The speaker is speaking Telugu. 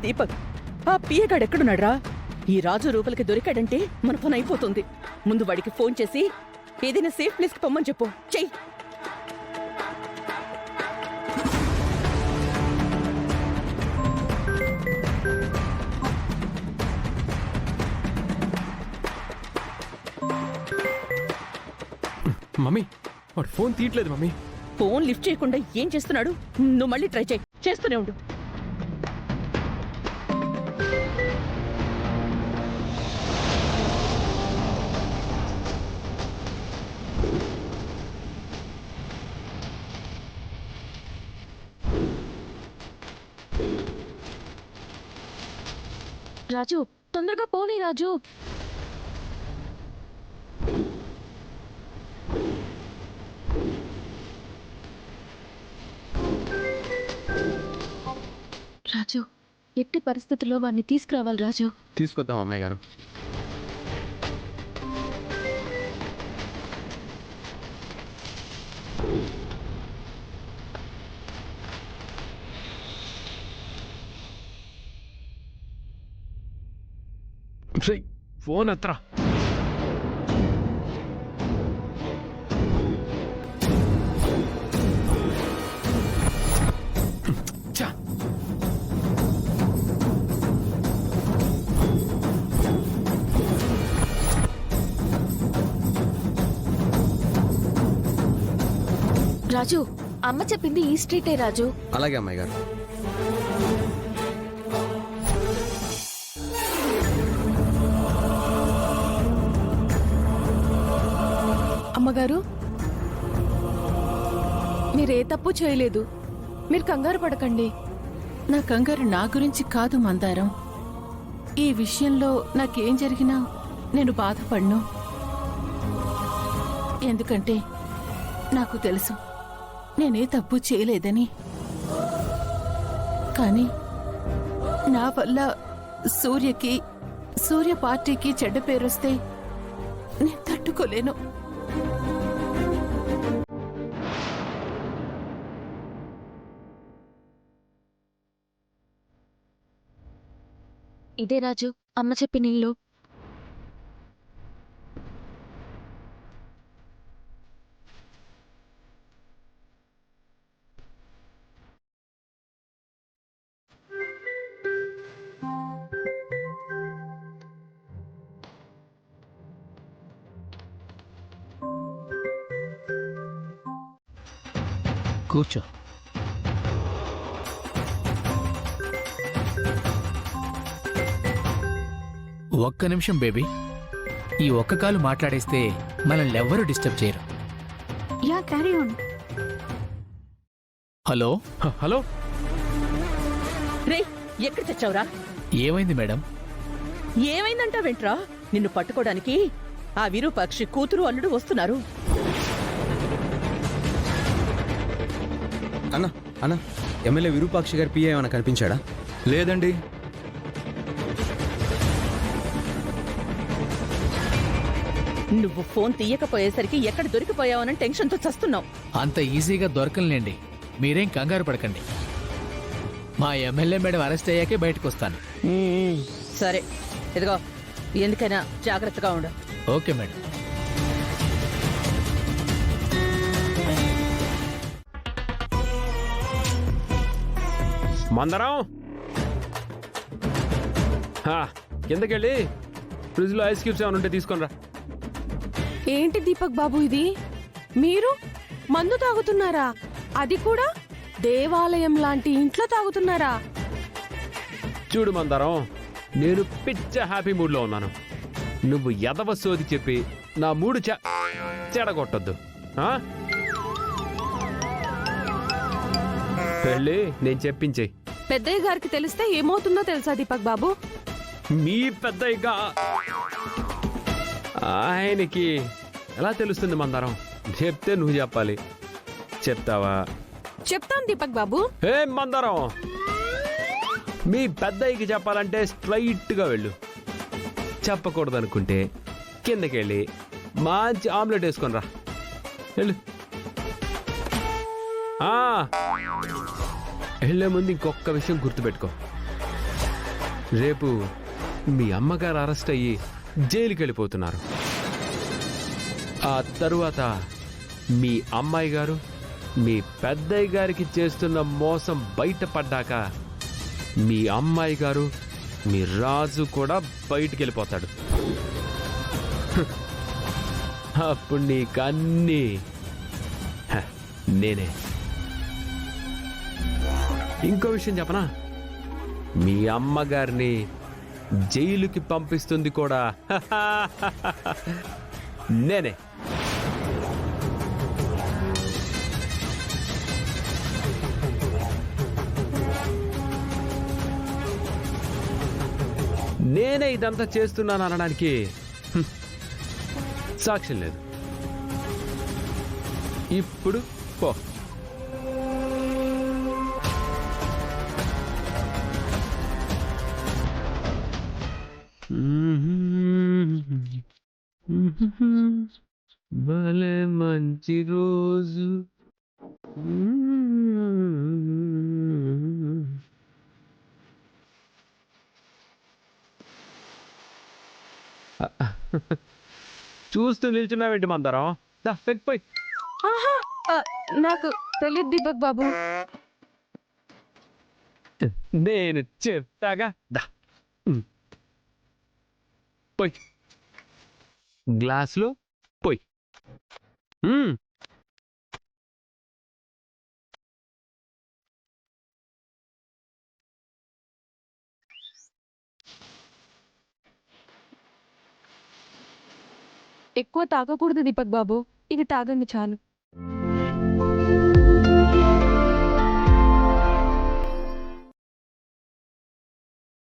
దీపక్, ఆ పియగాడు ఎక్కడున్నాడ్రా? ఈ రాజు రూపలకి దొరికాడంటే మన పని అయిపోతుంది. ముందు వాడికి ఫోన్ చేసి ఏదైనా సేఫ్ ప్లేస్కి పొమ్మని చెప్పు. చెయ్యి. మమ్మీ వాడు ఫోన్ తీయట్లేదు మమ్మీ. ఫోన్ లిఫ్ట్ చేయకుండా ఏం చేస్తున్నాడు? నువ్వు మళ్ళీ ట్రై చేయి. చేస్తూనే ఉండు. రాజు, తొందరగా పోనీ రాజు. రాజు, ఎట్టి పరిస్థితుల్లో వాడిని తీసుకురావాలి రాజు. తీసుకొద్దాం అమ్మాయి గారు. ఫోన్ అత్రా. రాజు, అమ్మ చెప్పింది ఈ స్ట్రీటే రాజు. అలాగే అమ్మాయి గారు. అమ్మగారు, మీరే తప్పు చేయలేదు. మీరు కంగారు పడకండి. నా కంగారు నా గురించి కాదు మందారం. ఈ విషయంలో నాకేం జరిగినా నేను బాధపడ్ను. ఎందుకంటే నాకు తెలుసు నేనే తప్పు చేయలేదని. కానీ నా వల్ల సూర్య పార్టీకి చెడ్డ పేరొస్తే నేను తట్టుకోలేను. ఇదే రాజు అమ్మ చెప్పిన ఇల్లు. కూర్చో. ఒక్క నిమిషం బేబీ. ఈ ఒక్క కాలు మాట్లాడేస్తే మనల్ని ఎవ్వరూ డిస్టర్బ్ చేయరు. Yeah, carry on. Hello hello. రే, ఎక్కడ తెచ్చావురా? ఏమైంది మేడం? ఏమైందంటావేంట్రా? నిన్ను పట్టుకోవడానికి ఆ విరూపాక్షి కూతురు అల్లుడు వస్తున్నారు. అన్న అన్న, ఎమ్మెల్యే విరూపాక్షి గారి పిఏ ఏమైనా కనిపించాడా? లేదండి. నువ్వు ఫోన్ తీయకపోయేసరికి ఎక్కడ దొరికిపోయావనని టెన్షన్తో చస్తున్నావు. అంత ఈజీగా దొరకలేండి, మీరేం కంగారు పడకండి. మా ఎమ్మెల్యే మేడం అరెస్ట్ అయ్యాకే బయటకు వస్తాను. సరే, ఇదిగో, ఎందుకైనా జాగ్రత్తగా ఉండు. Okay madam. మందరం, కిందకెళ్ళి ఫ్రిడ్జ్లో ఐస్ క్యూబ్స్ ఏమైనా ఉంటే తీసుకొని రా. ఏంటి దీపక్ బాబు ఇది? మీరు మందు తాగుతున్నారా? అది కూడా దేవాలయం లాంటి ఇంట్లో తాగుతున్నారా? చూడు మందరం, నేను పిచ్చ హ్యాపీ మూడ్లో ఉన్నాను. నువ్వు ఎదవ సోది చెప్పి నా మూడు చెడగొట్టొద్దు. వెళ్ళి నేను చెప్పించే. పెద్దయ్య గారికి తెలిస్తే ఏమవుతుందో తెలుసా దీపక్ బాబు? మీ పెద్దయ్యగా ఆయనకి ఎలా తెలుస్తుంది మందారం? చెప్తే నువ్వు చెప్పాలి. చెప్తావా? చెప్తాను దీపక్ బాబు. ఏ మందారం, మీ పెద్దయ్యకి చెప్పాలంటే స్ట్రైట్గా వెళ్ళు. చెప్పకూడదు అనుకుంటే కిందకెళ్ళి మంచి ఆమ్లెట్ వేసుకొని రా. వెళ్ళు. వెళ్లే ముందు ఇంకొక విషయం గుర్తుపెట్టుకో. రేపు మీ అమ్మగారు అరెస్ట్ అయ్యి జైలుకి వెళ్ళిపోతున్నారు. ఆ తరువాత మీ అమ్మాయి గారు మీ పెద్దయ్య గారికి చేస్తున్న మోసం బయటపడ్డాక మీ అమ్మాయి గారు మీ రాజు కూడా బయటికి వెళ్ళిపోతాడు. అప్పుడు నీకన్నీ నేనే. ఇంకో విషయం చెప్పనా, మీ అమ్మగారిని జైలుకి పంపిస్తుంది కూడా నేనే. నేనే ఇదంతా చేస్తున్నాను అనడానికి సాక్ష్యం లేదు. ఇప్పుడు పో. భలే మంచి రోజు. చూస్తూ నిల్చున్నావేంటి మందరం? దా పెక్కిపోయి. నాకు తెలియదు దీపక్ బాబు. నేను చెప్తాగా. దా పోయి గ్లాసులో పోయి. ఎక్కువ తాగకూడదు దీపక్ బాబు, ఇది తాగండి చాలు.